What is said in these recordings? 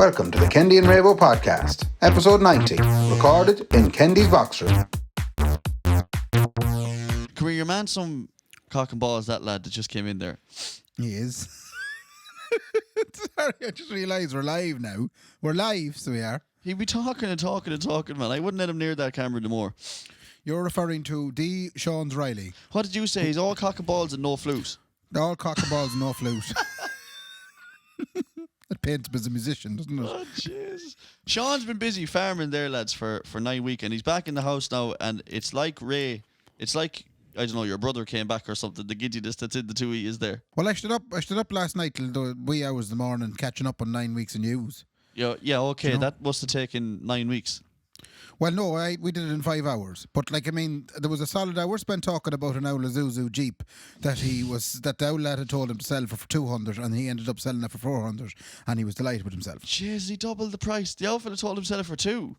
Welcome to the Kendy and Raybo podcast, episode 90, recorded in Kendy's box room. Come here, your man, some cock and balls, that lad that just came in there. He is. Sorry, I just realised we're live now. We're live, so we are. He'd be talking, man. I wouldn't let him near that camera no more. You're referring to D. Sean's Riley. What did you say? He's all cock and balls and no flute. All cock and balls, no flute. That paints him as a musician, doesn't it? Oh, jeez. Sean's been busy farming there, lads, for 9 weeks, and he's back in the house now, and it's like Ray. It's like, I don't know, your brother came back or something. The giddiness that's in the two of you is there. Well, I stood up last night till the wee hours of the morning, catching up on 9 weeks of news. Yeah, okay, you know? That must have taken 9 weeks. Well, no, we did it in 5 hours. But, there was a solid hour spent talking about an owl Isuzu Jeep that the owl lad had told him to sell for 200, and he ended up selling it for 400, and he was delighted with himself. Jeez, he doubled the price. The outfit told him to sell it for 2.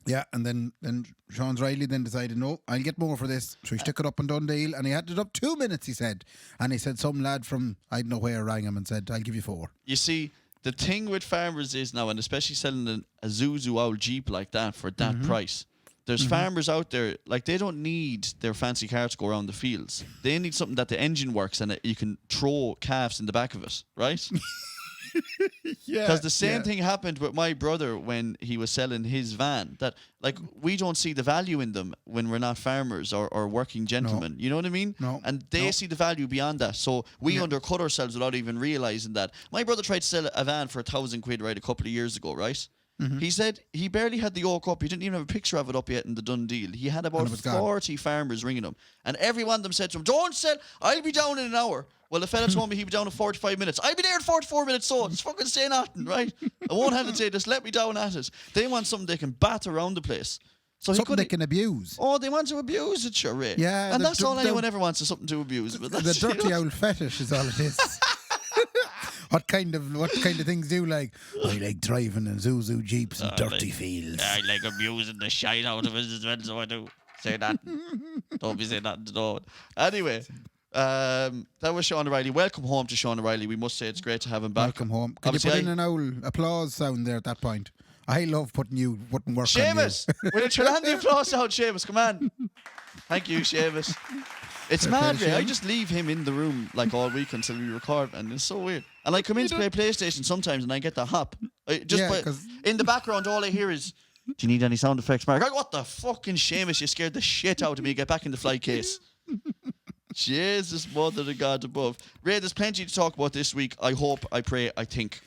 Yeah, and then Sean's Riley then decided, no, I'll get more for this. So he stuck it up in Dundee, and he had it up 2 minutes, he said. And he said some lad from, I don't know where, rang him and said, I'll give you 4. You see, the thing with farmers is now, and especially selling a Isuzu old Jeep like that for that price, there's farmers out there, like, they don't need their fancy car to go around the fields. They need something that the engine works and that you can throw calves in the back of it, right? Yeah. Because the same thing happened with my brother when he was selling his van. That, like, we don't see the value in them when we're not farmers or working gentlemen. No. You know what I mean? No. And they see the value beyond that. So we undercut ourselves without even realising that. My brother tried to sell a van for £1,000, right, a couple of years ago, right? He said he barely had the yoke up. He didn't even have a picture of it up yet in the done deal. He had about 40 farmers ringing him. And every one of them said to him, don't sell, I'll be down in an hour. Well, the fella told me he'd be down in 45 minutes. I'll be there in 44 minutes, so just fucking say nothing, right? I won't hesitate, just let me down at it. They want something they can bat around the place. So something they can abuse. Oh, they want to abuse it, sure, Ray. Yeah. And that's all anyone ever wants is something to abuse. But the dirty owl fetish is all it is. What kind of things do you like? I like driving in Isuzu Jeeps and dirty fields. I like abusing the shite out of it as well, so I do. Say that. Don't be saying that to no one. Anyway, that was Sean O'Reilly. Welcome home to Sean O'Reilly. We must say it's great to have him back. Welcome home. Can you put in an owl applause sound there at that point? I love putting work Seamus, on you. Will you turn on the applause sound, Seamus? Come on. Thank you, Seamus. It's mad, Ray. I just leave him in the room like all week until we record, and it's so weird. And I come in to play PlayStation sometimes, and I get the hop. In the background, all I hear is, "Do you need any sound effects, Mark?" Like, what the fucking Seamus? You scared the shit out of me. Get back in the fly case. Jesus, mother of God above. Ray, there's plenty to talk about this week. I hope, I pray, I think.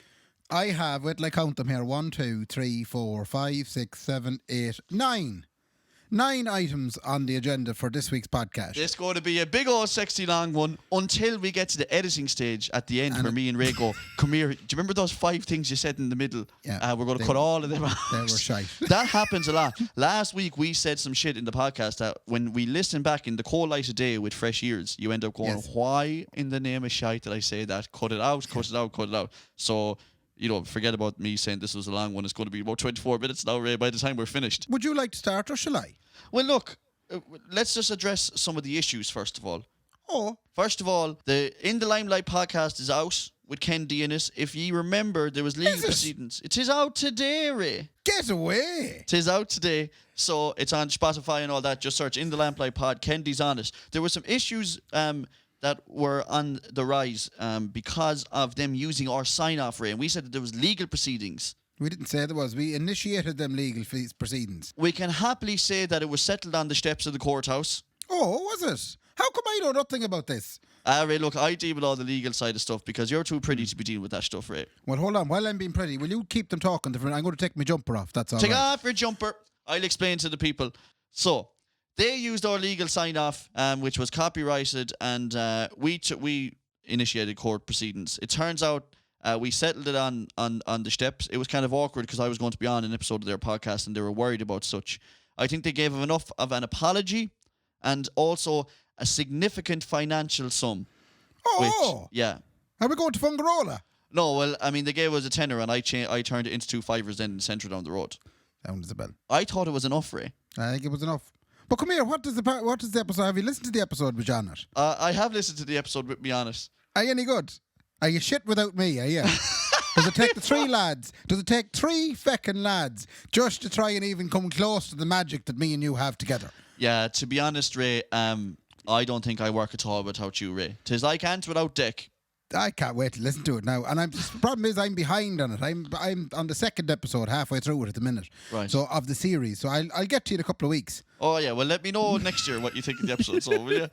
I have, wait till I count them here. 1, 2, 3, 4, 5, 6, 7, 8, 9. 9 items on the agenda for this week's podcast. It's going to be a big old sexy long one until we get to the editing stage at the end where me and Ray go, come here. Do you remember those 5 things you said in the middle? Yeah. We're going to cut all of them out. They were shite. That happens a lot. Last week we said some shit in the podcast that when we listen back in the cold light of day with fresh ears, you end up going, why in the name of shite did I say that? Cut it out, cut it out, cut it out. So, forget about me saying this was a long one. It's going to be about 24 minutes now, Ray, by the time we're finished. Would you like to start or shall I? Well, look, let's just address some of the issues first of all. Oh. First of all, the In the Limelight podcast is out with Kendy in it. If you remember, there was legal proceedings. It is out today, Ray. Get away. It is out today. So it's on Spotify and all that. Just search In the Limelight pod. Kendy's on it. There were some issues that were on the rise because of them using our sign-off, Ray. And we said that there was legal proceedings. We didn't say there was. We initiated them legal proceedings. We can happily say that it was settled on the steps of the courthouse. Oh, was it? How come I know nothing about this? Ray, look, I deal with all the legal side of stuff because you're too pretty to be dealing with that stuff, Ray. Well, hold on. While I'm being pretty, will you keep them talking? I'm going to take my jumper off. That's all right. Take off your jumper. I'll explain to the people. So, they used our legal sign-off, which was copyrighted, and we initiated court proceedings. It turns out we settled it on the steps. It was kind of awkward because I was going to be on an episode of their podcast and they were worried about such. I think they gave them enough of an apology and also a significant financial sum. Oh! Which, yeah. Are we going to Fungarola? No, well, I mean, they gave us a tenner and I turned it into 2 fivers then and sent it down the road. Sounds a bell. I thought it was enough, Ray. I think it was enough. But come here, what is the episode? Have you listened to the episode with John it? I have listened to the episode with me on it. Are you any good? Are you shit without me, are you? Does it take the three lads? Does it take three feckin' lads just to try and even come close to the magic that me and you have together? Yeah, to be honest, Ray, I don't think I work at all without you, Ray. 'Tis I can't without Dick. I can't wait to listen to it now. And the problem is I'm behind on it. I'm on the second episode, halfway through it at the minute. Right. So of the series. So I'll get to you in a couple of weeks. Oh, yeah. Well, let me know next year what you think of the episode, so will you?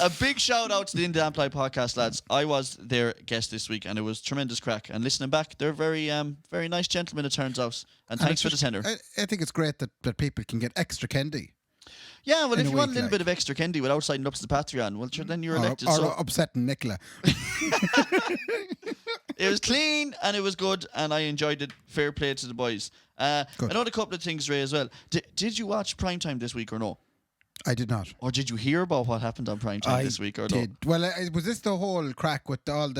A big shout out to the Indie Amplify podcast, lads. I was their guest this week, and it was tremendous crack. And listening back, they're very nice gentlemen, it turns out. And thanks for the tenor. I think it's great that people can get extra Kendy. Yeah, well, if you want a little like. bit of extra Kendy without signing up to the Patreon, well, sure, then you're elected. Or upsetting Nicola. It was clean and it was good, and I enjoyed it. Fair play to the boys. Another couple of things, Ray, as well. Did you watch Primetime this week or no? I did not. Or did you hear about what happened on Primetime this week or did. no? Well, was this the whole crack with all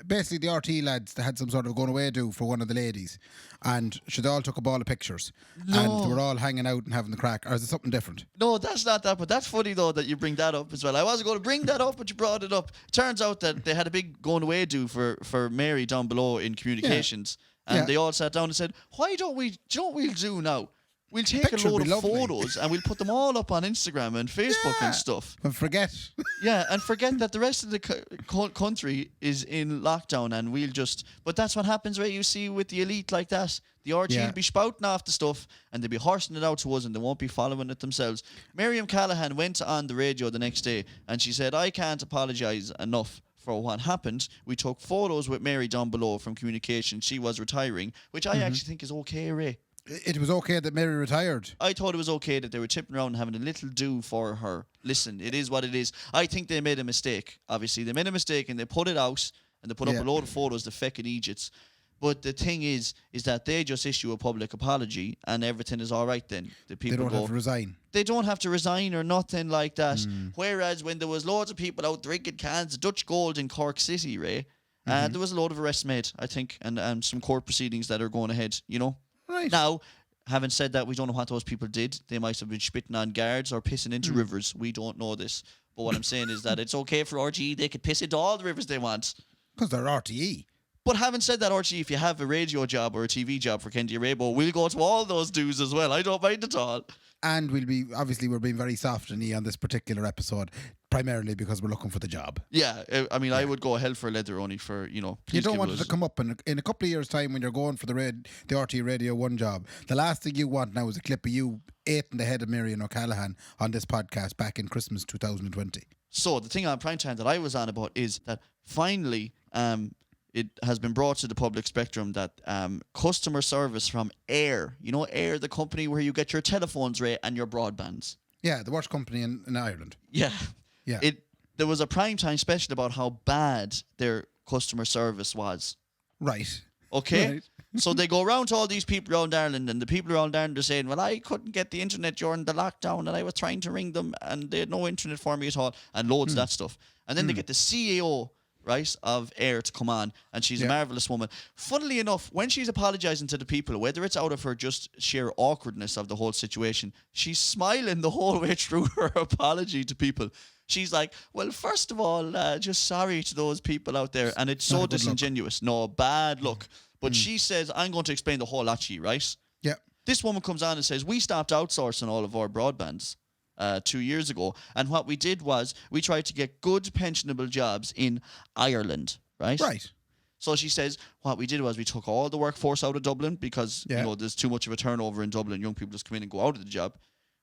basically the RT lads that had some sort of going away do for one of the ladies, and they all took a ball of pictures, and they were all hanging out and having the crack, or is it something different? No, that's not that, but that's funny though that you bring that up as well. I wasn't going to bring that up, but you brought it up. Turns out that they had a big going away do for Mary down below in communications, and they all sat down and said, "Why don't we? Do you know what we'll do now? We'll take a load of photos and we'll put them all up on Instagram and Facebook and stuff. And forget. Yeah, and forget that the rest of the country is in lockdown, and we'll just... But that's what happens, right? You see with the elite like that. The RG will be spouting off the stuff and they'll be horsing it out to us and they won't be following it themselves. Miriam Callaghan went on the radio the next day and she said, I can't apologise enough for what happened. We took photos with Mary down below from communication. She was retiring, which I actually think is okay, Ray. It was okay that Mary retired. I thought it was okay that they were chipping around and having a little do for her. Listen, it is what it is. I think they made a mistake. Obviously, they made a mistake and they put it out and they put up a load of photos, the feckin' Egypts. But the thing is that they just issue a public apology and everything is all right then. The people they don't have to resign. They don't have to resign or nothing like that. Whereas when there was loads of people out drinking cans of Dutch Gold in Cork City, Ray, there was a load of arrests made, I think, and some court proceedings that are going ahead, you know? Right. Now, having said that, we don't know what those people did. They might have been spitting on guards or pissing into rivers. We don't know this. But what I'm saying is that it's okay for RTE. They could piss into all the rivers they want. Because they're RTE. But having said that, RTE, if you have a radio job or a TV job for Kendy or Raybo, we'll go to all those dues as well. I don't mind at all. And we're being very soft and on this particular episode, primarily because we're looking for the job. Yeah, I mean, I would go hell for leather only for, you know. You don't want it to come up in a couple of years' time when you're going for the RT Radio 1 job. The last thing you want now is a clip of you eating the head of Miriam O'Callaghan on this podcast back in Christmas 2020. So the thing on Primetime that I was on about is that finally it has been brought to the public spectrum that customer service from Air, you know Air, the company where you get your telephones, Ray, and your broadbands. Yeah, the worst company in Ireland. Yeah. Yeah. There was a Primetime special about how bad their customer service was. Right. Okay? Right. So they go around to all these people around Ireland, and the people around Ireland are saying, well, I couldn't get the internet during the lockdown, and I was trying to ring them, and they had no internet for me at all, and loads of that stuff. And then they get the CEO, right, of Air to come on, and she's a marvellous woman. Funnily enough, when she's apologising to the people, whether it's out of her just sheer awkwardness of the whole situation, she's smiling the whole way through her apology to people. She's like, well, first of all, just sorry to those people out there. And it's so disingenuous. No, bad luck. But she says, I'm going to explain the whole lot to you, right? Yeah. This woman comes on and says, we stopped outsourcing all of our broadbands 2 years ago. And what we did was we tried to get good pensionable jobs in Ireland, right? Right. So she says, what we did was we took all the workforce out of Dublin because, you know, there's too much of a turnover in Dublin. Young people just come in and go out of the job.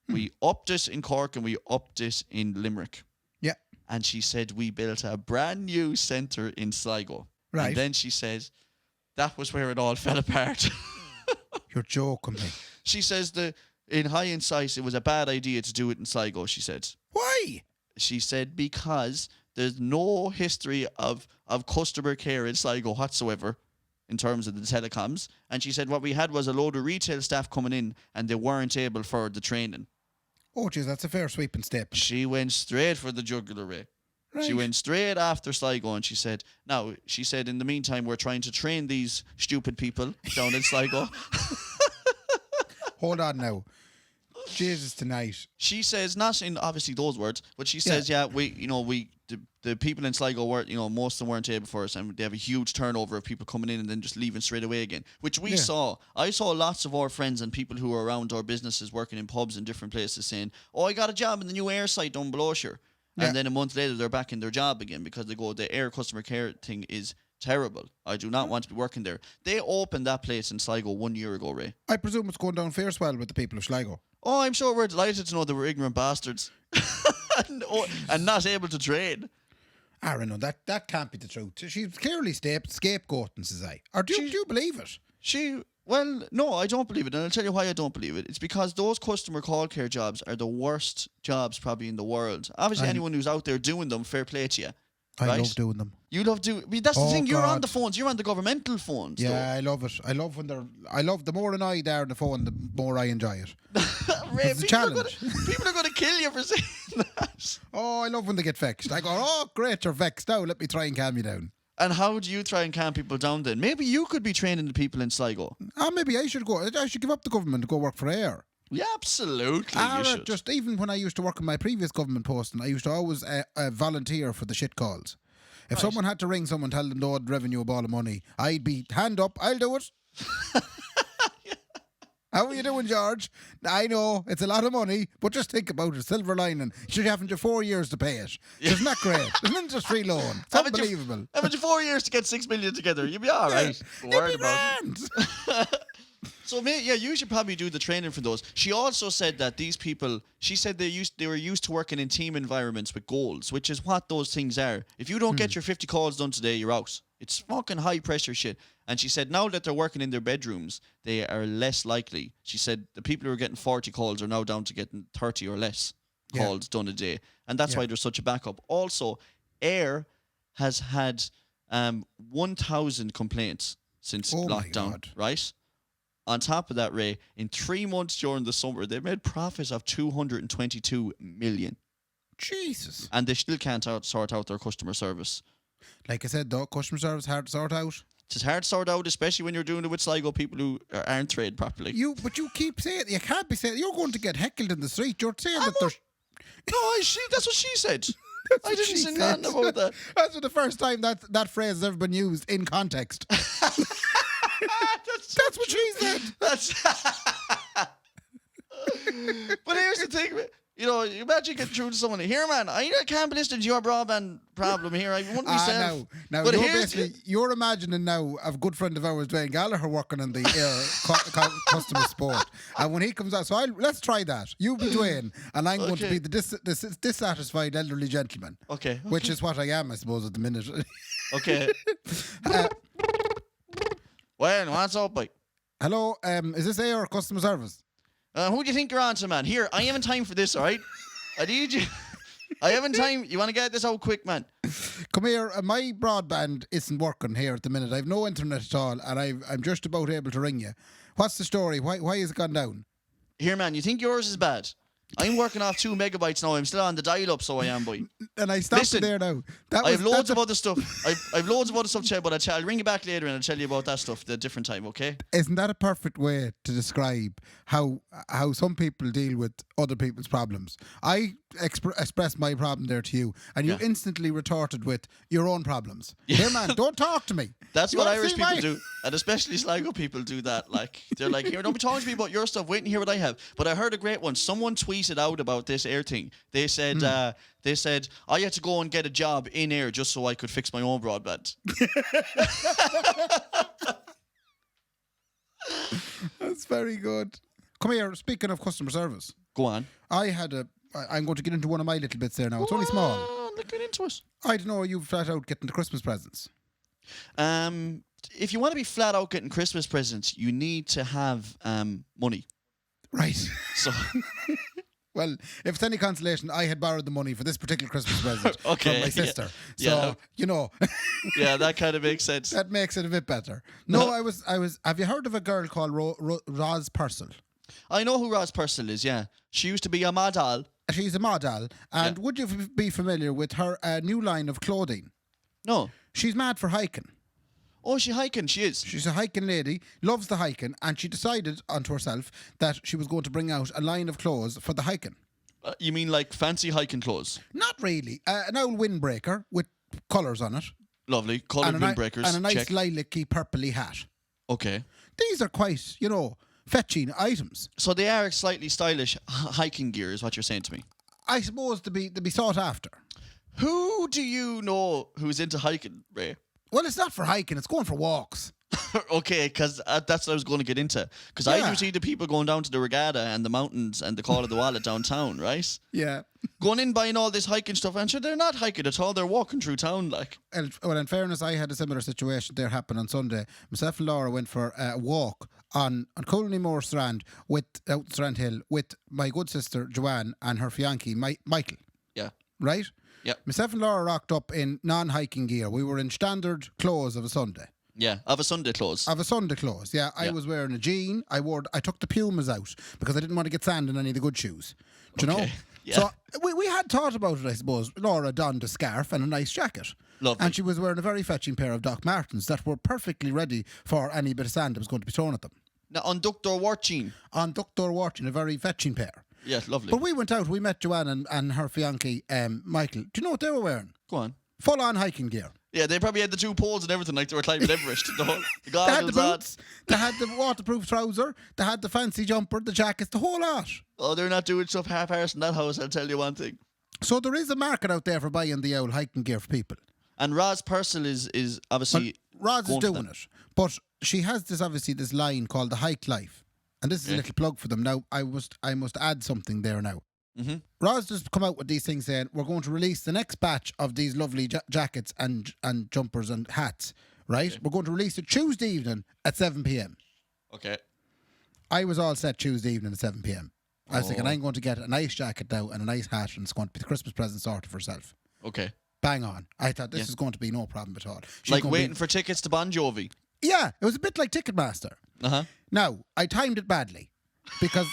We upped it in Cork and we upped it in Limerick. Yeah. And she said, we built a brand new centre in Sligo. Right. And then she says, that was where it all fell apart. You're joking me. She says in hindsight, it was a bad idea to do it in Sligo, she said. Why? She said, because there's no history of customer care in Sligo whatsoever in terms of the telecoms. And she said what we had was a load of retail staff coming in and they weren't able for the training. Oh, geez, that's a fair sweeping statement. She went straight for the jugular, Ray. Right. She went straight after Sligo and she said, in the meantime, we're trying to train these stupid people down in Sligo. Hold on now. Jesus tonight. She says, not in obviously those words, but she says, the the people in Sligo weren't, most of them weren't able for us, and they have a huge turnover of people coming in and then just leaving straight away again, which we saw. I saw lots of our friends and people who were around our businesses working in pubs and different places saying, "Oh, I got a job in the new air site down below here," and then a month later they're back in their job again because they go, the air customer care thing is terrible. I do not want to be working there. They opened that place in Sligo 1 year ago, Ray. I presume it's going down fair swell with the people of Sligo. Oh, I'm sure we're delighted to know that we're ignorant bastards and not able to trade. Aaron, no, that can't be the truth. She's clearly scapegoating, says I. Or do you believe it? Well, no, I don't believe it, and I'll tell you why I don't believe it. It's because those customer call care jobs are the worst jobs probably in the world. Obviously, anyone who's out there doing them, fair play to you. I right? love doing them. You love doing. I mean, that's the thing. You're on the phones. You're on the governmental phones. Yeah, though. I love it. I love when they're. I love the more annoyed they are on the phone, the more I enjoy it. Ray, it's a challenge. People are going to kill you for saying that. Oh, I love when they get vexed. I go, oh, great, you're vexed now. Let me try and calm you down. And how do you try and calm people down then? Maybe you could be training the people in Sligo. Maybe I should go. I should give up the government and go work for air. Yeah, absolutely. You should. Just even when I used to work in my previous government posting, I used to always volunteer for the shit calls. If someone had to ring someone, tell them they owed revenue a ball of money, I'd be hand up. I'll do it. How are you doing, George? I know it's a lot of money, but just think about it. Silver lining. You're having you 4 years to pay it. Isn't that great? It's an interest-free loan. It's unbelievable. Haven't you 4 years to get 6 million together? You'll be all right. You'll be grand. So, you should probably do the training for those. She also said that these people, she said they were used to working in team environments with goals, which is what those things are. If you don't get your 50 calls done today, you're out. It's fucking high pressure shit. And she said now that they're working in their bedrooms, they are less likely. She said the people who are getting 40 calls are now down to getting 30 or less calls done a day. And that's why there's such a backup. Also, Air has had 1,000 complaints since lockdown, right? On top of that, Ray, in 3 months during the summer, they made profits of 222 million. Jesus. And they still can't sort out their customer service. Like I said, though, customer service hard to sort out. It's hard to sort out, especially when you're doing it with Sligo people who aren't trained properly. But you keep saying, you can't be saying, you're going to get heckled in the street. You're saying that there's... No, that's what she said. I didn't say nothing about that. That's the first time that phrase has ever been used in context. That's what she said. But here's the thing, imagine getting through to someone. Here, man, I can't be listening to your broadband problem here. I wouldn't be self. Now you're imagining now a good friend of ours, Dwayne Gallagher, working in the customer support. And when he comes out, let's try that. You be Dwayne, and I'm going to be the dissatisfied elderly gentleman. Okay. Which is what I am, I suppose, at the minute. Okay. Well, what's up, boy? Hello, is this AR customer service? Who do you think you're on to, man? Here, I haven't time for this, all right? I need you. I haven't time. You want to get this out quick, man? Come here. My broadband isn't working here at the minute. I have no internet at all, and I'm just about able to ring you. What's the story? Why has it gone down? Here, man, you think yours is bad? I'm working off 2 megabytes now. I'm still on the dial-up, so I am, boy. And I stopped there now. I have loads of other stuff. I've loads of other stuff to tell you, but I'll ring you back later and I'll tell you about that stuff at a different time, okay? Isn't that a perfect way to describe how some people deal with other people's problems? I expressed my problem there to you, and you instantly retorted with your own problems. Here, man, don't talk to me. That's what Irish people do, and especially Sligo people do that. Like, they're like, here, don't be talking to me about your stuff. Wait and hear what I have. But I heard a great one. Someone tweeted out about this air thing. They said, I had to go and get a job in air just so I could fix my own broadband. That's very good. Come here. Speaking of customer service, go on. I'm going to get into one of my little bits there now. It's only small. Let's get into it. I don't know. You flat out getting the Christmas presents. If you want to be flat out getting Christmas presents, you need to have money. Right. So, well, if it's any consolation, I had borrowed the money for this particular Christmas present from my sister. So, yeah, that kind of makes sense. That makes it a bit better. No, I was. Have you heard of a girl called Roz Purcell? I know who Roz Purcell is, yeah. She used to be a model. She's a model. And would you be familiar with her new line of clothing? No. She's mad for hiking. Oh, she hiking, she is. She's a hiking lady, loves the hiking, and she decided unto herself that she was going to bring out a line of clothes for the hiking. You mean like fancy hiking clothes? Not really. An old windbreaker with colours on it. Lovely. Coloured windbreakers. And a nice check. lilac-y, purpley hat. Okay. These are quite, fetching items. So they are slightly stylish hiking gear, is what you're saying to me. I suppose to be sought after. Who do you know who's into hiking, Ray? Well, it's not for hiking, it's going for walks. Okay, because that's what I was going to get into. Because I Yeah. do see the people going down to the regatta and the mountains and the Call of the Wallet downtown, right? Yeah. Going in buying all this hiking stuff, and sure, they're not hiking at all. They're walking through town, like. Well, in fairness, I had a similar situation there happen on Sunday. Myself and Laura went for a walk on Coolney Strand out Strand Hill with my good sister Joanne and her fiancé Michael. Yeah. Right? Yeah. Myself and Laura rocked up in non-hiking gear. We were in standard clothes of a Sunday. Yeah, of a Sunday clothes. Of a Sunday clothes, yeah. I was wearing a jean. I took the Pumas out because I didn't want to get sand in any of the good shoes. Do you know? Yeah. So we had thought about it, I suppose. Laura donned a scarf and a nice jacket. Lovely. And she was wearing a very fetching pair of Doc Martens that were perfectly ready for any bit of sand that was going to be thrown at them. Now, on Dr. Watching. On Dr. Watching, a very fetching pair. Yeah, lovely. But we went out, we met Joanne and her fiancé, Michael. Do you know what they were wearing? Go on. Full-on hiking gear. Yeah, they probably had the 2 poles and everything like they were climbing Everest. The They had the goggles on. boots, they had the waterproof trouser, they had the fancy jumper, the jackets, the whole lot. Oh, they're not doing stuff half-arse in that house, I'll tell you one thing. So there is a market out there for buying the old hiking gear for people. And Roz Purcell is obviously Roz is going for doing it, but she has this line called the Hike Life, and this is a little plug for them. Now I must add something there now. Mm-hmm. Roz just come out with these things saying we're going to release the next batch of these lovely jackets and jumpers and hats. Right, we're going to release it Tuesday evening at 7 p.m. Okay. I was all set Tuesday evening at 7 p.m. I was thinking I'm going to get a nice jacket now and a nice hat, and it's going to be the Christmas present sorted for herself. Okay. Bang on. I thought this is going to be no problem at all. She's like going waiting for tickets to Bon Jovi. Yeah, it was a bit like Ticketmaster. Uh-huh. Now, I timed it badly because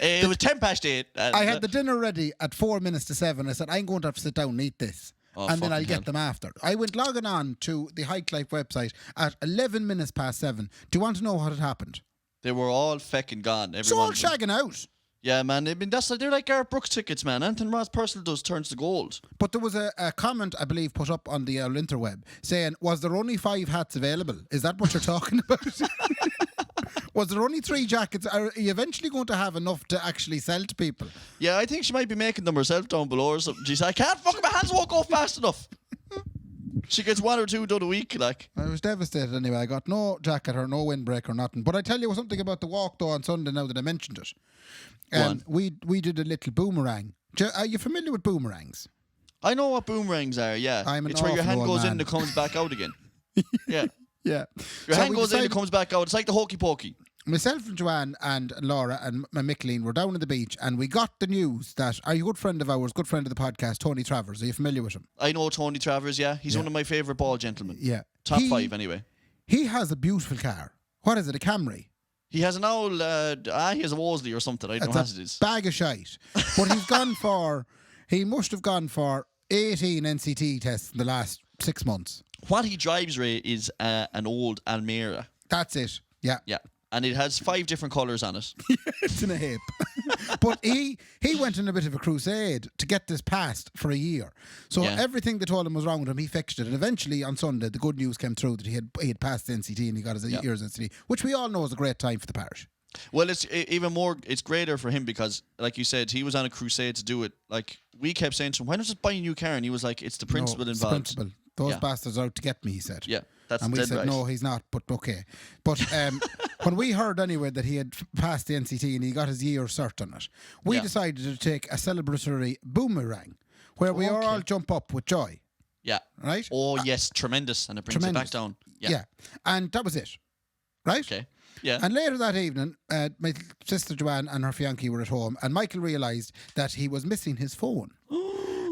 It was 8:10. I had the dinner ready at 4 minutes to 7. I said, I'm going to have to sit down and eat this. Oh, and then I'll fucking get hell. them after. I went logging on to the Hike Life website at 11 minutes past 7. Do you want to know what had happened? They were all fecking gone. It's all Everyone. shagging out. Yeah, man. They're like Gareth Brooks tickets, man. Anthony Ross Purcell does turns to gold. But there was a comment, I believe, put up on the interweb saying, was there only 5 hats available? Is that what you're talking about? Was there only 3 jackets? Are you eventually going to have enough to actually sell to people? Yeah, I think she might be making them herself down below or something. She's like, I can't fucking, my hands won't go fast enough. She gets 1 or 2 done a week, like. I was devastated anyway. I got no jacket or no windbreaker or nothing. But I tell you something about the walk though on Sunday now that I mentioned it. Go on. We did a little boomerang. Are you familiar with boomerangs? I know what boomerangs are, yeah. I'm an It's where your awful hand old goes in man. and it comes back out again. Yeah. Yeah. Your So hand we goes in and decided- it comes back out. It's like the hokey pokey. Myself and Joanne and Laura and my Micheline were down on the beach and we got the news that a good friend of ours, good friend of the podcast, Tony Travers. Are you familiar with him? I know Tony Travers, yeah. He's one of my favourite ball gentlemen. Yeah. Top He- 5 anyway. He has a beautiful car. What is it? A Camry? He has an old, he has a Wolseley or something. I don't know what it is. Bag of shite. But he must have gone for 18 NCT tests in the last 6 months. What he drives, Ray, is an old Almera. That's it. Yeah. Yeah. And it has 5 different colours on it. It's in a heap. But he went on a bit of a crusade to get this passed for a year. So Yeah. everything they told him was wrong with him, he fixed it. And eventually on Sunday, the good news came through that he had passed the NCT and he got his year's NCT, which we all know is a great time for the parish. Well, it's even more, it's greater for him because, like you said, he was on a crusade to do it. Like, we kept saying to him, why not just buy a new car? And he was like, it's the principle No, it's the involved. principle. Those Yeah. bastards are out to get me, he said. Yeah, that's And we dead said, right. no, he's not, but okay. But when we heard anyway that he had passed the NCT and he got his year cert on it, we Yeah. decided to take a celebratory boomerang where we Okay. all jump up with joy, Yeah. right? Oh, yes, tremendous. And it brings it back Tremendous. down. Yeah. And that was it, right? Okay. Yeah. And later that evening, my sister Joanne and her fiancé were at home, and Michael realised that he was missing his phone.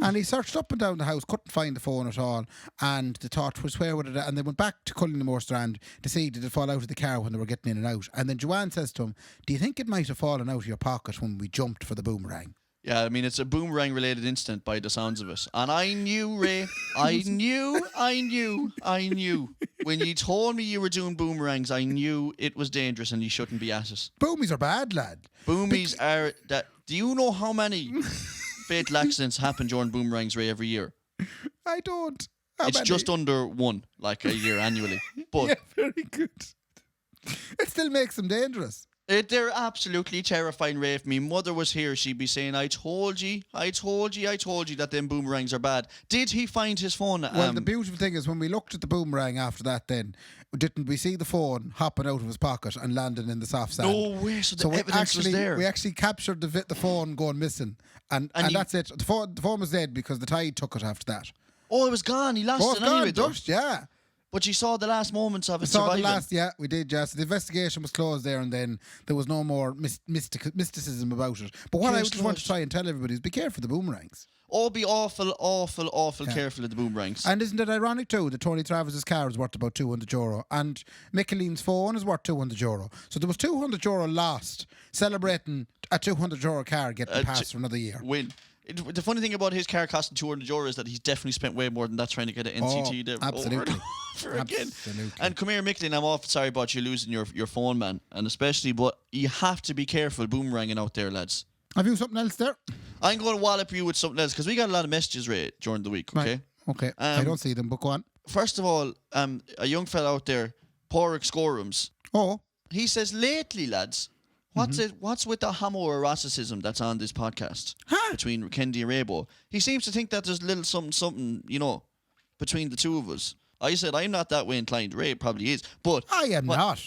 And he searched up and down the house, couldn't find the phone at all, and the thought was, where would it? And they went back to Cullinamore Strand to see did it fall out of the car when they were getting in and out. And then Joanne says to him, do you think it might have fallen out of your pocket when we jumped for the boomerang? Yeah, I mean, it's a boomerang-related incident by the sounds of it. And I knew, Ray, I knew. When you told me you were doing boomerangs, I knew it was dangerous and you shouldn't be at it. Boomies are bad, lad. Boomies are that. Do you know how many fatal accidents happen during boomerangs, Ray, every year? I don't. How It's many? just under one, like a year annually. But Yeah, very good. It still makes them dangerous. they're absolutely terrifying, Ray. If my mother was here, she'd be saying, I told you that them boomerangs are bad. Did he find his phone? Well, the beautiful thing is when we looked at the boomerang after that then, didn't we see the phone hopping out of his pocket and landing in the soft sand? No way, so the evidence was there. We actually captured the phone going missing. And that's it. The phone was dead because the tide took it after that. Oh, it was gone. He lost it anyway, though. Dust, yeah. But you saw the last moments of it Saw surviving. the last, yeah, we did, yes. The investigation was closed there and then there was no more mysticism about it. But what I just want to try and tell everybody is be careful of the boomerangs. Oh, be awful careful of the boomerangs. And isn't it ironic too that Tony Travis's car is worth about €200 and Micheline's phone is worth €200. So there was €200 lost celebrating a €200 car getting passed for another year. Win. The funny thing about his car costing €200 is that he's definitely spent way more than that trying to get an NCT there absolutely. over again. Absolutely. And come here, Micklin, I'm awful sorry about you losing your phone, man. And especially, but you have to be careful boomeranging out there, lads. Have you something else there? I'm going to wallop you with something else because we got a lot of messages, Ray, during the week, okay? Right. Okay. I don't see them, but go on. First of all, a young fella out there, Porrick Scorums, Oh. he says, lately, lads, what's with the homoeroticism that's on this podcast between Kendy and Raybo? He seems to think that there's a little something, between the two of us. I said, I'm not that way inclined. Ray probably is. But I am not.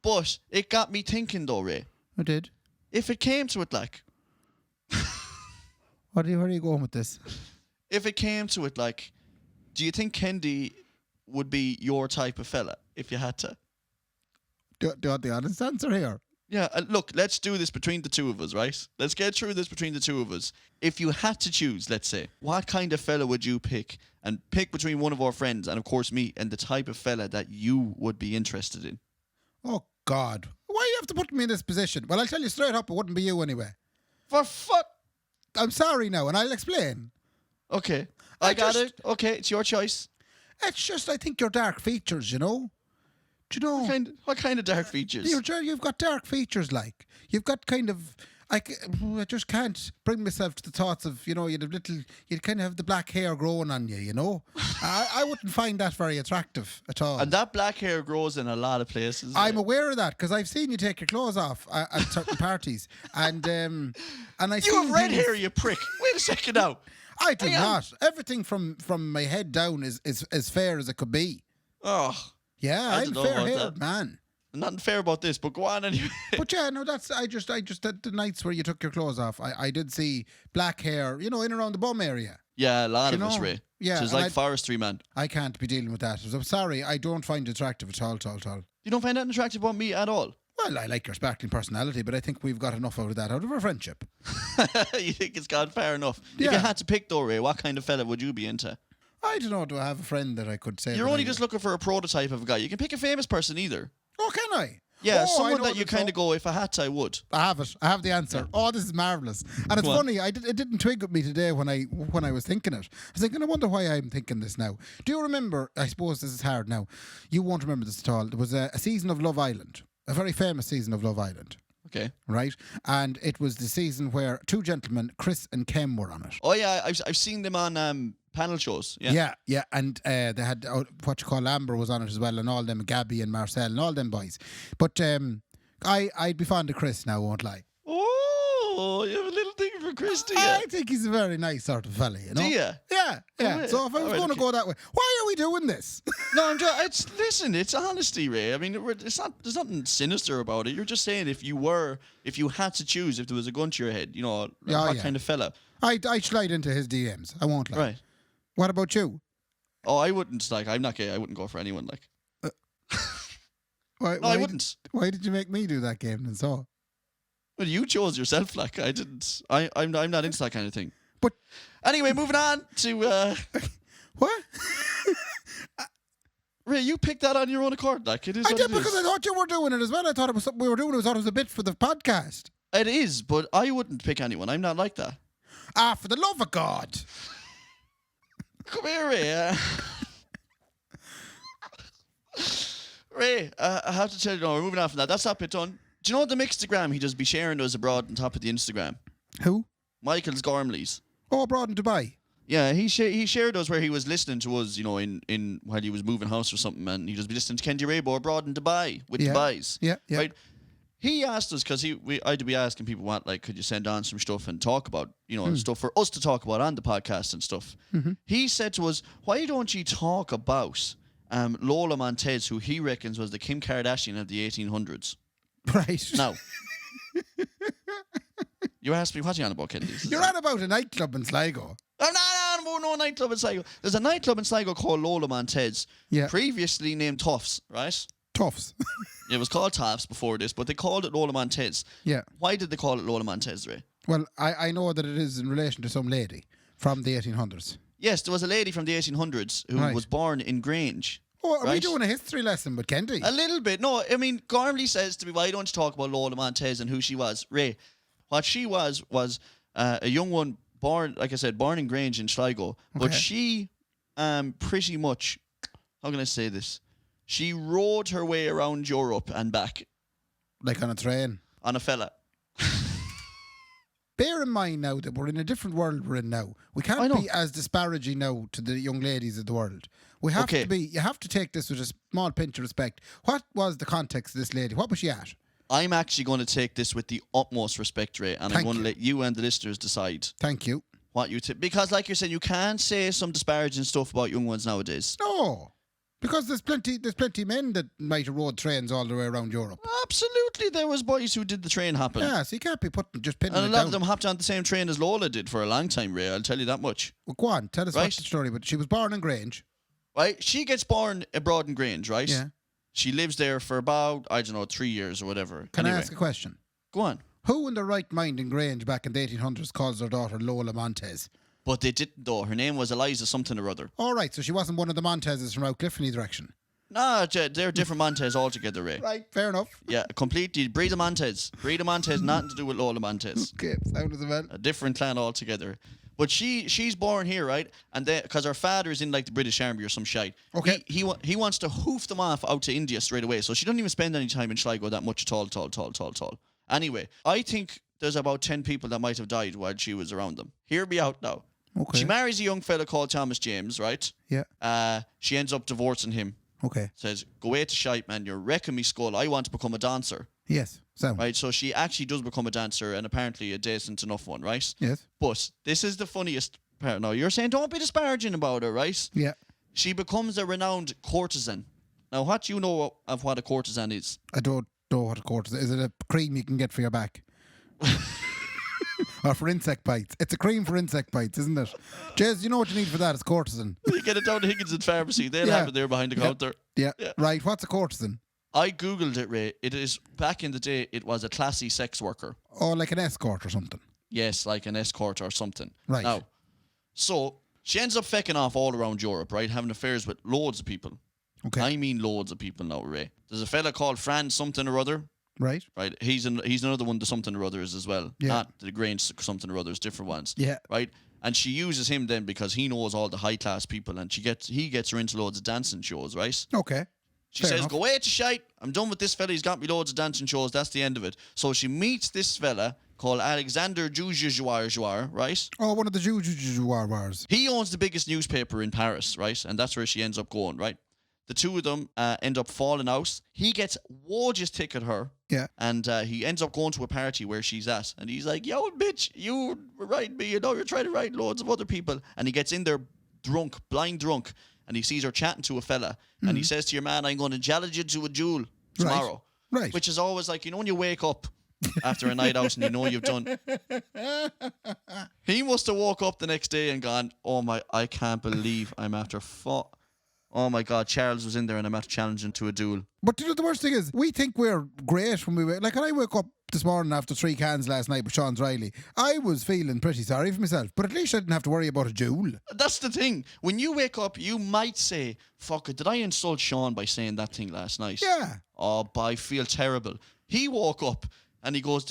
But it got me thinking, though, Ray. I did. If it came to it, like... Where are you going with this? If it came to it, like, do you think Kendy would be your type of fella if you had to? Do you want the honest answer here? Yeah, look, let's do this between the two of us, right? Let's get through this between the two of us. If you had to choose, let's say, what kind of fella would you pick? And pick between one of our friends and, of course, me, and the type of fella that you would be interested in. Oh, God. Why you have to put me in this position? Well, I'll tell you straight up, it wouldn't be you anyway. For fuck. I'm sorry now, and I'll explain. Okay. I got it. Okay, it's your choice. It's just, I think, your dark features, you know? Do you know? What kind of dark features? You've got dark features, like. You've got kind of... I just can't bring myself to the thoughts of, you'd kind of have the black hair growing on you, you know? I wouldn't find that very attractive at all. And that black hair grows in a lot of places. I'm aware of that because I've seen you take your clothes off at certain parties. And I You have red hair, you prick. Wait a second now. I do not. Everything from my head down is as fair as it could be. Oh. Yeah, I'm fair-haired, man. Nothing fair about this, but go on anyway. But yeah, no, I just the nights where you took your clothes off, I did see black hair, in and around the bum area. Yeah, a lot of us, Ray. Yeah, so it's like forestry, man. I can't be dealing with that. So I'm sorry, I don't find it attractive at all. You don't find that attractive about me at all? Well, I like your sparkling personality, but I think we've got enough out of our friendship. You think it's gone far enough? Yeah. If you had to pick, though, Ray, what kind of fella would you be into? I don't know. Do I have a friend that I could say? You're only just looking for a prototype of a guy. You can pick a famous person either. Oh, can I? Yeah, someone that you kind of go, if I had to, I would. I have it. I have the answer. Oh, this is marvellous. And it's funny, it didn't twig with me today when I was thinking it. I was thinking, I wonder why I'm thinking this now. Do you remember, I suppose this is hard now, you won't remember this at all, there was a season of Love Island, a very famous season of Love Island. Okay. Right? And it was the season where two gentlemen, Chris and Kem, were on it. Oh, yeah, I've seen them on panel shows. Yeah. And they had, what you call Amber was on it as well, and all them, Gabby and Marcel and all them boys. But I'd be fond of Chris now, won't lie. Oh, you have a little thing for Chris, do you? I think he's a very nice sort of fella, you know? Do you? Yeah. Oh, So if I was going to go that way, why are we doing this? No, I'm just. Listen, it's honesty, Ray. I mean, it's not. There's nothing sinister about it. You're just saying if you had to choose, if there was a gun to your head, what kind of fella? I'd slide into his DMs. I won't lie. Right. What about you? Oh, I wouldn't. Like, I'm not gay. I wouldn't go for anyone. Like. Why, I wouldn't. Why did you make me do that game then? So. Well, you chose yourself. Like, I didn't. I'm not into that kind of thing. But anyway, moving on to. What? Ray, you picked that on your own accord. Like, it is. I did because I thought you were doing it as well. I thought it was something we were doing. I thought it was a bit for the podcast. It is, but I wouldn't pick anyone. I'm not like that. For the love of God. Come here, Ray. Ray, I have to tell you, no, we're moving on from that. That's not bit done. Do you know the Mixtagram he does be sharing those abroad on top of the Instagram? Who? Michael's Gormley's. Oh, abroad in Dubai. Yeah, he shared us where he was listening to us, in while he was moving house or something, and he just be listening to Kendy Raybo abroad in Dubai with Dubai's. Yeah. Right? He asked us because I'd be asking people what, like, could you send on some stuff and talk about, stuff for us to talk about on the podcast and stuff. Mm-hmm. He said to us, "Why don't you talk about Lola Montez, who he reckons was the Kim Kardashian of the 1800s?" Right. Now, you asked me, what are you on about, Kendy? You're on about a nightclub in Sligo. No nightclub in Sligo. There's a nightclub in Sligo called Lola Montez, previously named Tufts, right? Tufts. It was called Tufts before this, but they called it Lola Montez. Yeah. Why did they call it Lola Montez, Ray? Well, I know that it is in relation to some lady from the 1800s. Yes, there was a lady from the 1800s who was born in Grange. Oh, are we doing a history lesson with Kendy? A little bit. No, I mean, Gormley says to me, why don't you talk about Lola Montez and who she was? Ray, what she was a young one born, like I said, born in Grange in Sligo. But she pretty much, how can I say this? She rode her way around Europe and back. Like on a train? On a fella. Bear in mind now that we're in a different world we're in now. We can't be as disparaging now to the young ladies of the world. We have to be, you have to take this with a small pinch of respect. What was the context of this lady? What was she at? I'm actually going to take this with the utmost respect, Ray, and I'm going to let you and the listeners decide. Thank you. What you because, like you're saying, you can't say some disparaging stuff about young ones nowadays. No, because there's plenty of men that might have rode trains all the way around Europe. Absolutely, there was boys who did the train hopping. Yeah, so you can't be pinning it down. And a lot of them hopped on the same train as Lola did for a long time, Ray. I'll tell you that much. Well, go on, tell us what's the story. But she was born in Grange. Right, she gets born abroad in Grange, right? Yeah. She lives there for about, 3 years or whatever. Can I ask a question? Go on. Who in their right mind in Grange back in the 1800s calls their daughter Lola Montez? But they didn't, though. Her name was Eliza something or other. All right, so she wasn't one of the Montezes from Outcliffe in either direction. Nah, they're different Montez altogether, Ray. Right, fair enough. Yeah, completely. Breeda Montez, nothing to do with Lola Montez. Okay, sound as well. A different clan altogether. But she's born here, right? And because her father is in like the British Army or some shite. Okay. He wants to hoof them off out to India straight away. So she doesn't even spend any time in Sligo that much at all. Anyway, I think there's about 10 people that might have died while she was around them. Hear me out now. Okay. She marries a young fella called Thomas James, right? Yeah. She ends up divorcing him. Okay. Says, go away to shite, man. You're wrecking me skull. I want to become a dancer. Yes. Sound. Right, so she actually does become a dancer and apparently a decent enough one, right? Yes. But this is the funniest part now. You're saying don't be disparaging about her, right? Yeah. She becomes a renowned courtesan. Now, what do you know of what a courtesan is? I don't know what a quarter is. It a cream you can get for your back? Or for insect bites? It's a cream for insect bites, isn't it? Jez, you know what you need for that? It's courtesan. You get it down to Higgins and Pharmacy. They'll have it there behind the counter. Yeah. Right. What's a courtesan? I googled it, Ray. It is, back in the day, it was a classy sex worker. Oh, like an escort or something. Yes, like an escort or something. Right. Now, so she ends up fecking off all around Europe, right? Having affairs with loads of people. Okay. I mean loads of people now, Ray. There's a fella called Fran something or other. Right. Right. He's another one, the something or others as well. Yeah. Not the Grange something or others, different ones. Yeah. Right. And she uses him then because he knows all the high class people, and he gets her into loads of dancing shows, right? Okay. She says, go away to shite. I'm done with this fella. He's got me loads of dancing shows. That's the end of it. So she meets this fella called Alexander Jouar, right? Oh, one of the Jouars. He owns the biggest newspaper in Paris, right? And that's where she ends up going, right? The two of them end up falling out. He gets wages ticket her. Yeah. And he ends up going to a party where she's at. And he's like, yo, bitch, you write me. You know, you're trying to write loads of other people. And he gets in there drunk, blind drunk. And he sees her chatting to a fella. And he says to your man, I'm going to challenge you to a duel tomorrow. Right. Which is always like, you know, when you wake up after a night out and you know you've done. He must have woke up the next day and gone, I can't believe I'm after oh my God, Charles was in there and I'm after challenging to a duel. But you know, the worst thing is, we think we're great when we wake. Like, when I woke up this morning after 3 cans last night with Sean's Riley, I was feeling pretty sorry for myself. But at least I didn't have to worry about a duel. That's the thing. When you wake up, you might say, fuck it, did I insult Sean by saying that thing last night? Yeah. Oh, but I feel terrible. He woke up and he goes,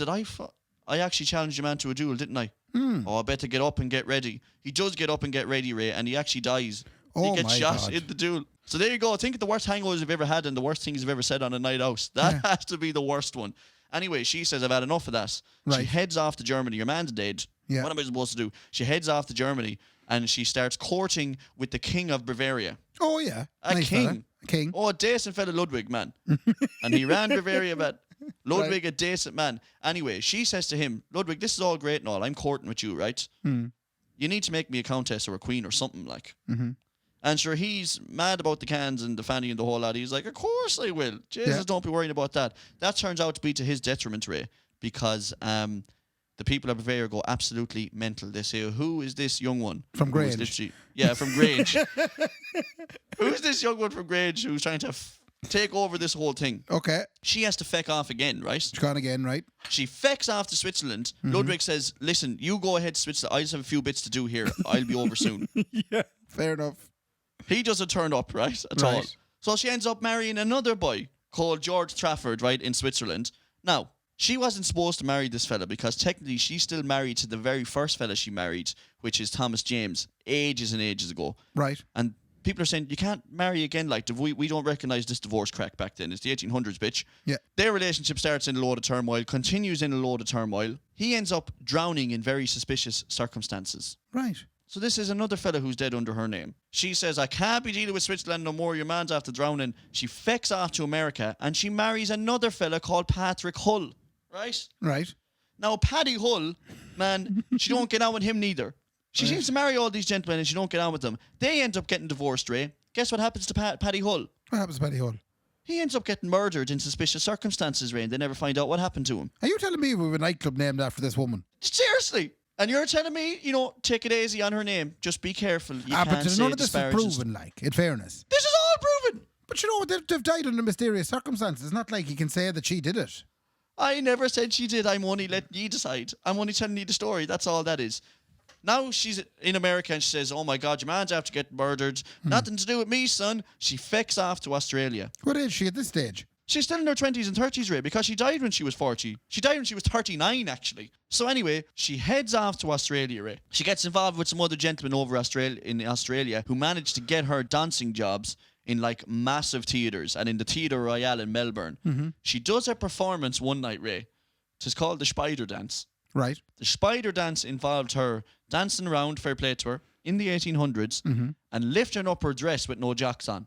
I actually challenged a man to a duel, didn't I? Oh, I better get up and get ready. He does get up and get ready, Ray, and he actually dies. Oh, he gets shot God. in the duel. So there you go. Think of the worst hangovers you've ever had and the worst things you've ever said on a night out. That has to be the worst one. Anyway, she says, I've had enough of that. She Right. heads off to Germany. Your man's dead. Yeah. What am I supposed to do? She heads off to Germany and she starts courting with the king of Bavaria. Oh, yeah. A Nice king. fella. A king. Oh, a decent fella, Ludwig, man. And he ran Bavaria, but Ludwig, a decent man. Anyway, she says to him, Ludwig, this is all great and all. I'm courting with you, right? You need to make me a countess or a queen or something like. And sure, he's mad about the cans and the fanny and the whole lot. He's like, of course I will. Jesus, don't be worrying about that. That turns out to be to his detriment, Ray, because the people of Bavaria go absolutely mental. They say, who is this young one? From Grange. Yeah, from Grange. Who's this young one from Grange who's trying to take over this whole thing? Okay. She has to feck off again, right? She's gone again, right? She fecks off to Switzerland. Ludwig says, listen, you go ahead to Switzerland. I just have a few bits to do here. I'll be over soon. Yeah. Fair enough. He doesn't turn up, right? At all. So she ends up marrying another boy called George Trafford, right, in Switzerland. Now, she wasn't supposed to marry this fella because technically she's still married to the very first fella she married, which is Thomas James, ages and ages ago. Right. And people are saying, you can't marry again. Like, we don't recognise this divorce crack back then. It's the 1800s, bitch. Yeah. Their relationship starts in a load of turmoil, continues in a load of turmoil. He ends up drowning in very suspicious circumstances. Right. So this is another fella who's dead under her name. She says, I can't be dealing with Switzerland no more. Your man's after drowning. She fecks off to America and she marries another fella called Patrick Hull. Right? Right. Now, Paddy Hull, man, she don't get on with him neither. She seems to marry all these gentlemen and she don't get on with them. They end up getting divorced, Ray. Guess what happens to Paddy Hull? What happens to Paddy Hull? He ends up getting murdered in suspicious circumstances, Ray, and they never find out what happened to him. Are you telling me we have a nightclub named after this woman? Seriously? And you're telling me, take it easy on her name. Just be careful. You can't but say none of this is disparaging proven, like, in fairness. This is all proven. But you know, they've died under mysterious circumstances. It's not like you can say that she did it. I never said she did. I'm only letting you decide. I'm only telling you the story. That's all that is. Now she's in America and she says, oh my God, your man's after getting murdered. Nothing to do with me, son. She fecks off to Australia. What is she at this stage? She's still in her 20s and 30s, Ray, because she died when she was 40. She died when she was 39, actually. So anyway, she heads off to Australia, Ray. She gets involved with some other gentlemen over in Australia who managed to get her dancing jobs in like massive theatres and in the Theatre Royal in Melbourne. She does a performance one night, Ray. It's called the Spider Dance. Right. The Spider Dance involved her dancing around, fair play to her, in the 1800s and lifting up her dress with no jocks on.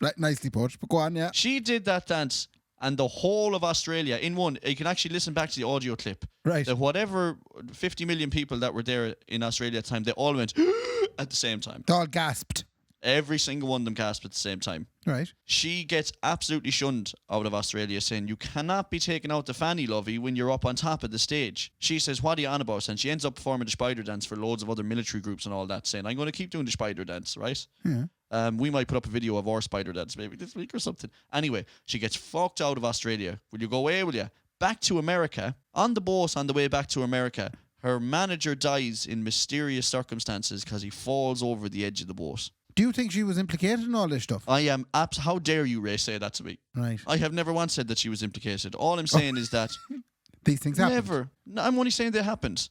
Right, nicely put. But go on, yeah. She did that dance and the whole of Australia in one. You can actually listen back to the audio clip. Right. That whatever 50 million people that were there in Australia at the time, they all went at the same time. They all gasped. Every single one of them gasped at the same time. Right. She gets absolutely shunned out of Australia, saying, you cannot be taking out the fanny, lovey, when you're up on top of the stage. She says, what are you on about? And she ends up performing the Spider Dance for loads of other military groups and all that, saying, I'm going to keep doing the Spider Dance, right? Yeah. We might put up a video of our Spider Dance maybe this week or something. Anyway, she gets fucked out of Australia. Will you go away, will you? Back to America. On the boat on the way back to America, her manager dies in mysterious circumstances because he falls over the edge of the boat. Do you think she was implicated in all this stuff? I am how dare you, Ray, say that to me? Right. I have never once said that she was implicated. All I'm saying is that These things happen. never. No, I'm only saying they happened.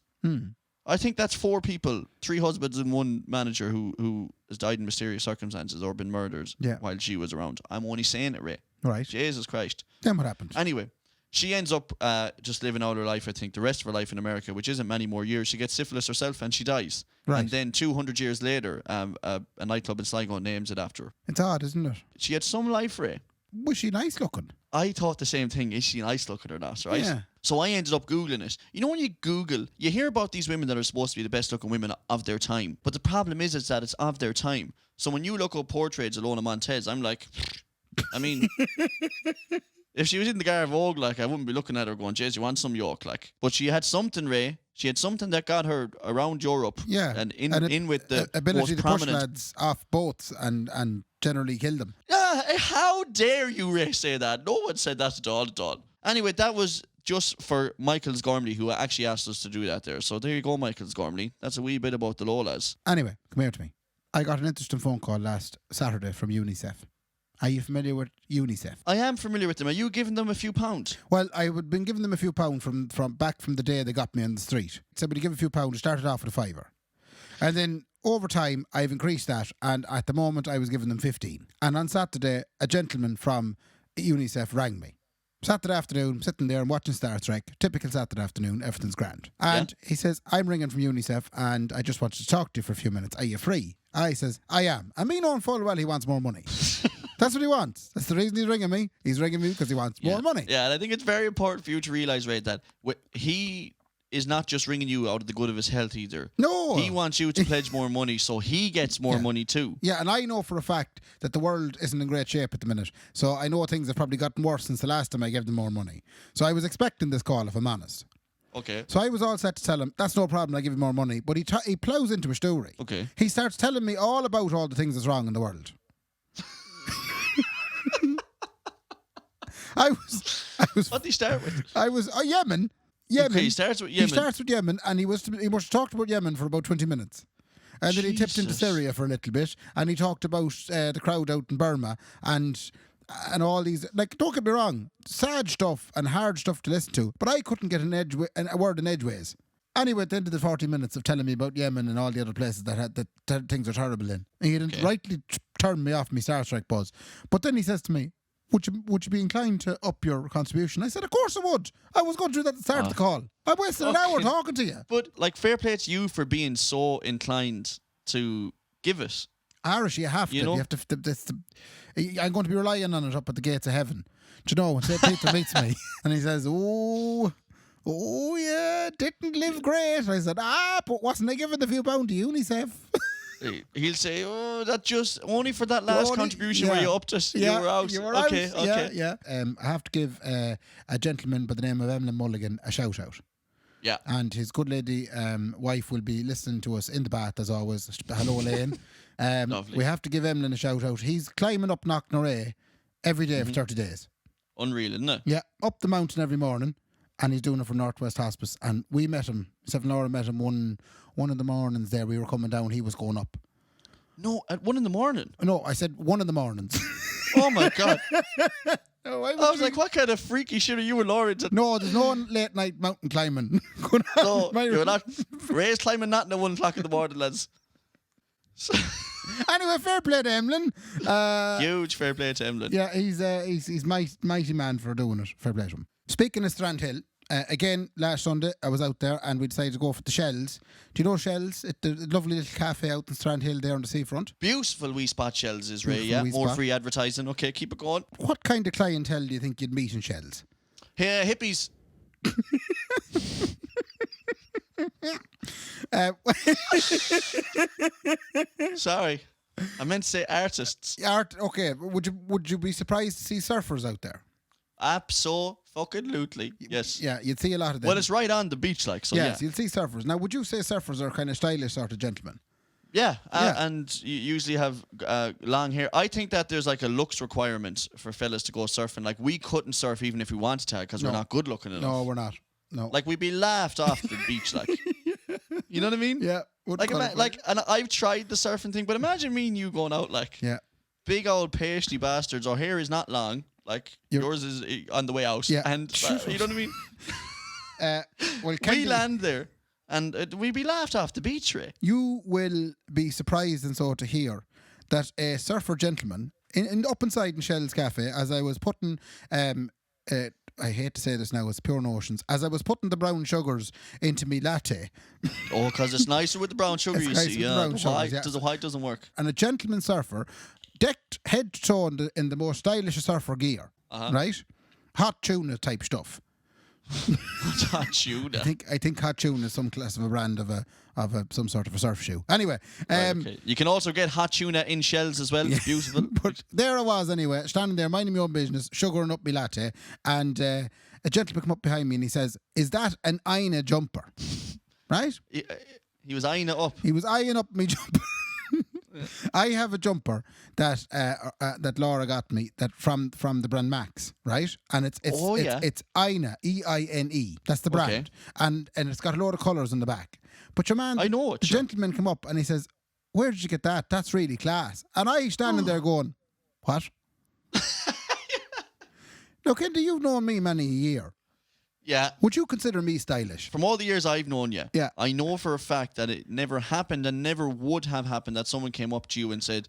I think that's 4 people, 3 husbands and 1 manager who has died in mysterious circumstances or been murdered while she was around. I'm only saying it, Ray. Right. Jesus Christ. Then what happened? Anyway, she ends up just living out her life, I think, the rest of her life in America, which isn't many more years. She gets syphilis herself and she dies. Right. And then 200 years later, a nightclub in Sligo names it after her. It's odd, isn't it? She had some life, Ray. Was she nice looking? I thought the same thing. Is she nice looking or not, right? Yeah. So I ended up Googling it. You know when you Google, you hear about these women that are supposed to be the best looking women of their time. But the problem is that it's of their time. So when you look up portraits of Lona Montez, I'm like, I mean... If she was in the Gar Vogue, like, I wouldn't be looking at her going, Jez, you want some York, like. But she had something, Ray. She had something that got her around Europe. Yeah. And in with the ability most to prominent... push lads off boats and generally kill them. Yeah, how dare you, Ray, say that? No one said that at all. Anyway, that was just for Michael's Gormley, who actually asked us to do that there. So there you go, Michael's Gormley. That's a wee bit about the Lolas. Anyway, come here to me. I got an interesting phone call last Saturday from UNICEF. Are you familiar with UNICEF? I am familiar with them. Are you giving them a few pounds? Well, I had been giving them a few pounds from back from the day they got me on the street. So would you give a few pounds? Started off with a £5. And then over time, I've increased that. And at the moment, I was giving them 15. And on Saturday, a gentleman from UNICEF rang me Saturday afternoon, sitting there and watching Star Trek. Typical Saturday afternoon, everything's grand. And he says, I'm ringing from UNICEF and I just wanted to talk to you for a few minutes. Are you free? I says, I am. And me knowing full well he wants more money. That's what he wants. That's the reason he's ringing me. He's ringing me because he wants more money. Yeah, and I think it's very important for you to realise, Ray, that he is not just ringing you out of the good of his health either. No. He wants you to pledge more money so he gets more money too. Yeah, and I know for a fact that the world isn't in great shape at the minute. So I know things have probably gotten worse since the last time I gave them more money. So I was expecting this call, if I'm honest. Okay. So I was all set to tell him, that's no problem, I'll give you more money. But he plows into a story. Okay. He starts telling me all about all the things that's wrong in the world. I was. What did he start with? I was Yemen. Yemen. Okay, he starts with Yemen. He starts with Yemen, and he must have talked about Yemen for about 20 minutes. And then he tipped into Syria for a little bit, and he talked about the crowd out in Burma and all these. Like, don't get me wrong, sad stuff and hard stuff to listen to, but I couldn't get a word in edgeways. Anyway, at the end of the 40 minutes of telling me about Yemen and all the other places that things are terrible in, and he didn't rightly turn me off my Star Trek buzz. But then he says to me, Would you be inclined to up your contribution? I said, of course I would. I was going to do that at the start of the call. I wasted an hour talking to you. But, like, fair play to you for being so inclined to give it. Irish, you have to. You know? You have to. I'm going to be relying on it up at the gates of heaven. Do you know, when St. Peter meets me and he says, oh yeah, didn't live great. I said, but wasn't I giving the few pound to UNICEF? He'll say, that just only for that last contribution where you upped it. Yeah, you were out. You were okay, out. okay. Yeah. I have to give a gentleman by the name of Emlyn Mulligan a shout out. Yeah. And his good lady wife will be listening to us in the bath as always. Hello, Elaine. Lovely. We have to give Emlyn a shout out. He's climbing up Knocknarea every day for 30 days. Unreal, isn't it? Yeah, up the mountain every morning. And he's doing it for Northwest Hospice. And we met him, myself and Laura met him one of the mornings there. We were coming down, he was going up. No, at 1 a.m. No, I said one of the mornings. Oh my God. No, I was like, what kind of freaky shit are you and Laura into? No, there's no late night mountain climbing. No, you're not. Ray's climbing not at 1 o'clock in the morning, lads. Anyway, fair play to Emlyn. Huge fair play to Emlyn. Yeah, he's mighty man for doing it. Fair play to him. Speaking of Strandhill, again, last Sunday I was out there and we decided to go for the Shells. Do you know Shells? It's the lovely little cafe out in Strandhill there on the seafront. Beautiful wee spot, Shells is Ray. Beautiful wee More spot. free advertising. Okay, keep it going. What kind of clientele do you think you'd meet in Shells? Hey, hippies. Sorry, I meant to say artists. Okay, would you be surprised to see surfers out there? Absolutely. Yes. Yeah, you'd see a lot of them. Well, it's right on the beach, like, so yes, yeah. you'll see surfers. Now, would you say surfers are kind of stylish sort of gentlemen? Yeah, and you usually have long hair. I think that there's like a looks requirement for fellas to go surfing. Like, we couldn't surf even if we wanted to because we're not good looking enough. No, we're not. No. Like, we'd be laughed off the beach, like. You know what I mean? Yeah. And I've tried the surfing thing, but imagine me and you going out like big old pasty bastards. Our hair is not long, like yours is on the way out. Yeah. And you know what I mean? Well, we land there and we'd be laughed off the beach, Ray. You will be surprised and so to hear that a surfer gentleman up inside in Shell's Cafe, as I was putting I hate to say this now, it's pure notions. As I was putting the brown sugars into me latte. Oh, because it's nicer with the brown sugar, you see. Yeah, the white doesn't work. And a gentleman surfer, decked head to toe in the most stylish surfer gear, right? Hot tuna type stuff. Hot tuna. I think hot tuna is some class of a brand of some sort of a surf shoe. Anyway, okay. You can also get hot tuna in Shells as well. It's beautiful. But there I was anyway, standing there minding my own business, sugaring up my latte, and a gentleman come up behind me and he says, "Is that an Aina jumper?" Right? He was eyeing it up. He was eyeing up my jumper. I have a jumper that that Laura got me that from the brand Max, right? And it's Aina, EINE. That's the brand, okay. and it's got a load of colours on the back. But your man, I know it. The gentleman come up and he says, "Where did you get that? That's really class." And I standing there going, "What?" Now, Kendy, you've known me many a year. Yeah. Would you consider me stylish? From all the years I've known you, yeah. I know for a fact that it never happened and never would have happened that someone came up to you and said,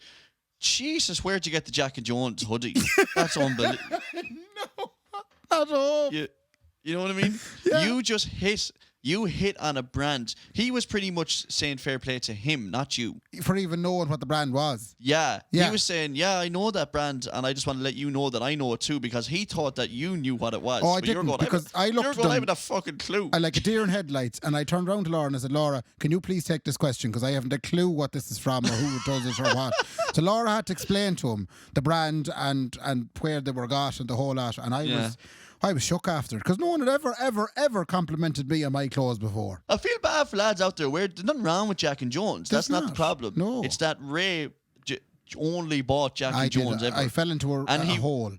"Jesus, where'd you get the Jack and Jones hoodie?" That's unbelievable. No. At home. You know what I mean? Yeah. You hit on a brand. He was pretty much saying fair play to him, not you. For even knowing what the brand was. Yeah. Yeah. He was saying, yeah, I know that brand, and I just want to let you know that I know it too, because he thought that you knew what it was. Oh, I But you're didn't, going, because I looked at I them. haven't a fucking clue. I like a deer in headlights, and I turned around to Laura and I said, Laura, can you please take this question, because I haven't a clue what this is from or who does it or what. So Laura had to explain to him the brand and where they were got and the whole lot, and I was shook after it, because no one had ever complimented me on my clothes before. I feel bad for lads out there where there's nothing wrong with Jack and Jones. That's not the problem. No. It's that Ray only bought Jack and Jones ever. I fell into a hole.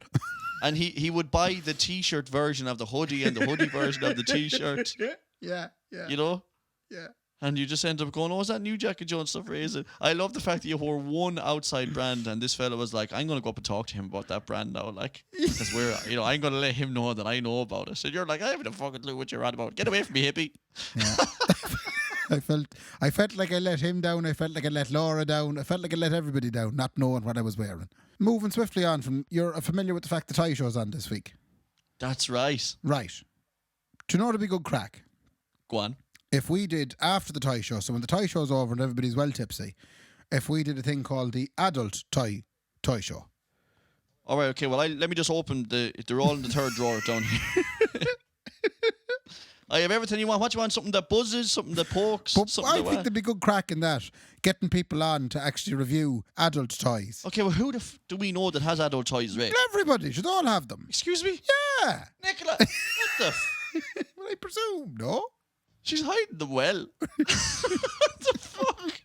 And he would buy the T-shirt version of the hoodie and the hoodie version of the T-shirt. Yeah. You know? Yeah. And you just end up going, oh, is that new Jack and Jones stuff, Ray? Is it? I love the fact that you wore one outside brand, and this fella was like, I'm going to go up and talk to him about that brand now, like, because I'm going to let him know that I know about it. And you're like, I haven't a fucking clue what you're on about. Get away from me, hippie. Yeah. I felt like I let him down. I felt like I let Laura down. I felt like I let everybody down, not knowing what I was wearing. Moving swiftly on from, you're familiar with the fact the Tie Show's on this week. That's right. Right. Do you know what'd be good crack? Go on. If we did after the Tie Show, so when the Tie Show's over and everybody's well tipsy, if we did a thing called the Adult Toy Show. All right, okay. Well, let me just open they're all in the third drawer down here. I have everything you want. What you want? Something that buzzes, something that pokes, But something I that think there'd be good crack in that, getting people on to actually review adult toys. Okay, well, who do we know that has adult toys, Ray? Everybody should all have them. Excuse me? Yeah. Nicola, what the Well, I presume, no? She's hiding them well. What the fuck?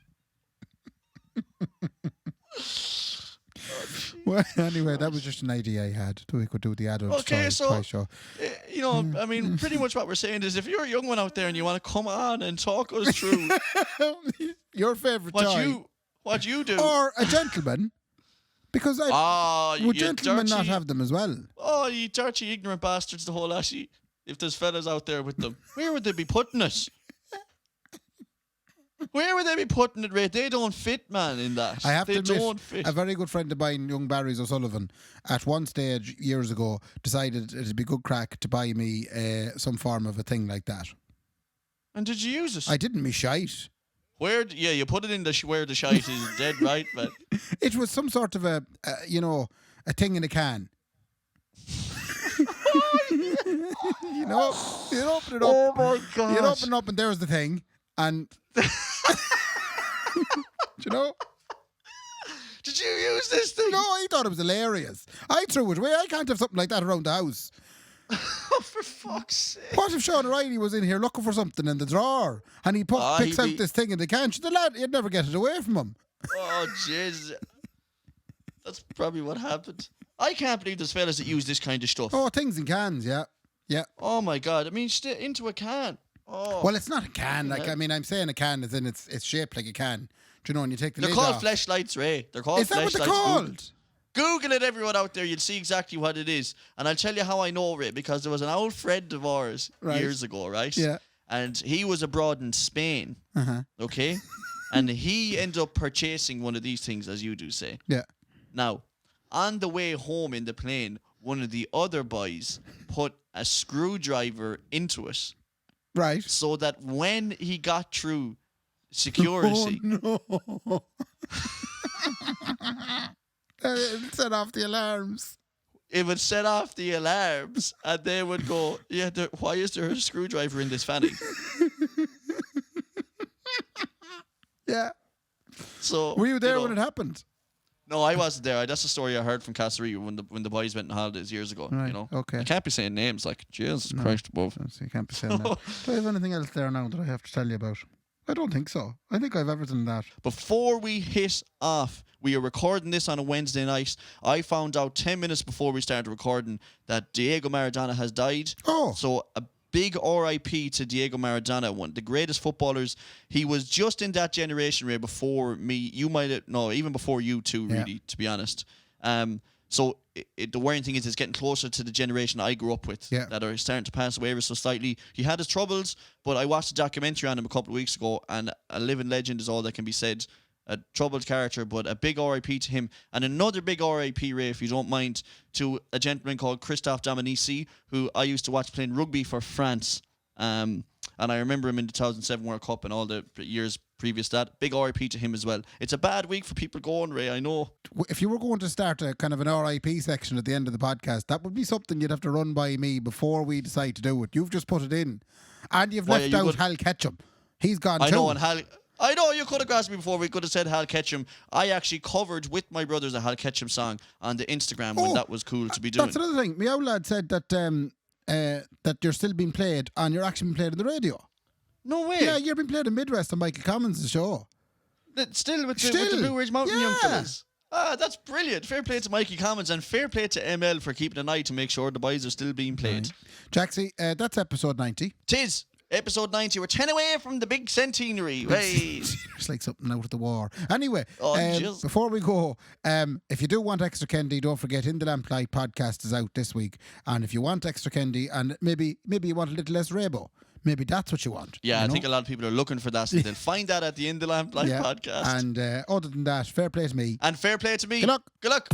Well, anyway, that was just an idea I had, that we could do the adult toy show. I mean, pretty much what we're saying is if you're a young one out there and you want to come on and talk us through your favourite toy. What you do. Or a gentleman. Because would gentlemen not have them as well? Oh, you dirty, ignorant bastards, the whole lot. If there's fellas out there with them, where would they be putting it? Where would they be putting it, Ray? They don't fit, man, in that. I have to admit, don't fit. A very good friend of mine, young Barry's O'Sullivan, at one stage years ago decided it'd be good crack to buy me some form of a thing like that. And did you use it? I didn't, me shite. You put it in where the shite is dead, right? But it was some sort of a thing in a can. You open it up. Oh my God. You open it up and there's the thing. And do you know? Did you use this thing? No, I thought it was hilarious. I threw it away. I can't have something like that around the house. Oh, for fuck's sake. What if Sean O'Reilly was in here looking for something in the drawer and he picks out this thing in the can? The lad, you'd never get it away from him. Oh, jeez. That's probably what happened. I can't believe there's fellas that use this kind of stuff. Oh, things in cans, yeah. Yeah. Oh, my God. I mean, into a can. Oh. Well, it's not a can. Like, I mean, I'm saying a can as in it's shaped like a can. Do you know, and you take the lid off. They're called fleshlights, Ray. They're called fleshlights. Is that what they're called? Google it, everyone out there. You'll see exactly what it is. And I'll tell you how I know, Ray, because there was an old friend of ours years ago, right? Yeah. And he was abroad in Spain, okay? And he ended up purchasing one of these things, as you do say. Yeah. Now, on the way home in the plane, one of the other boys put a screwdriver into it. Right. So that when he got through security... Oh, no. It set off the alarms. It would set off the alarms, and they would go, yeah, why is there a screwdriver in this fanny? Yeah. So were you there when it happened? No, I wasn't there. That's a story I heard from Castlereagh when the boys went on holidays years ago. Right. You know, okay. I can't be saying names like Jesus Christ above. So you can't be saying that. Do I have anything else there now that I have to tell you about? I don't think so. I think I have everything in that. Before we hit off, we are recording this on a Wednesday night. I found out 10 minutes before we started recording that Diego Maradona has died. Oh. So a big RIP to Diego Maradona, one of the greatest footballers. He was just in that generation, Ray, before me. You might have, no, even before you two, really, to be honest. So the worrying thing is it's getting closer to the generation I grew up with that are starting to pass away ever so slightly. He had his troubles, but I watched a documentary on him a couple of weeks ago, and a living legend is all that can be said. a troubled character, but a big RIP to him. And another big RIP, Ray, if you don't mind, to a gentleman called Christophe Dominici, who I used to watch playing rugby for France. And I remember him in the 2007 World Cup and all the years previous to that. Big RIP to him as well. It's a bad week for people going, Ray, I know. If you were going to start a kind of an RIP section at the end of the podcast, that would be something you'd have to run by me before we decide to do it. You've just put it in. And you've left out Hal Ketchum. He's gone too. I know, and I know you could have asked me before. We could have said Hal Ketchum. I actually covered with my brothers a Hal Ketchum song on the Instagram when that was cool to be doing. That's another thing. My old lad said that that you're still being played and you're actually being played on the radio. No way. Yeah, you're being played in Midwest on Michael Commons' show. Still with the Blue Ridge Mountain young fellas. That's brilliant. Fair play to Mikey Commons and fair play to ML for keeping an eye to make sure the boys are still being played. Right. Jaxie, that's episode 90. Tis. Episode 90. We're 10 away from the big centenary. It's like something out of the war. Anyway, just before we go, if you do want extra Kendy, don't forget In the Lamplight podcast is out this week. And if you want extra Kendy and maybe you want a little less Raybo, maybe that's what you want. Yeah, I think a lot of people are looking for that. So they'll find that at the In the Lamplight podcast. And other than that, fair play to me. And fair play to me. Good luck. Good luck.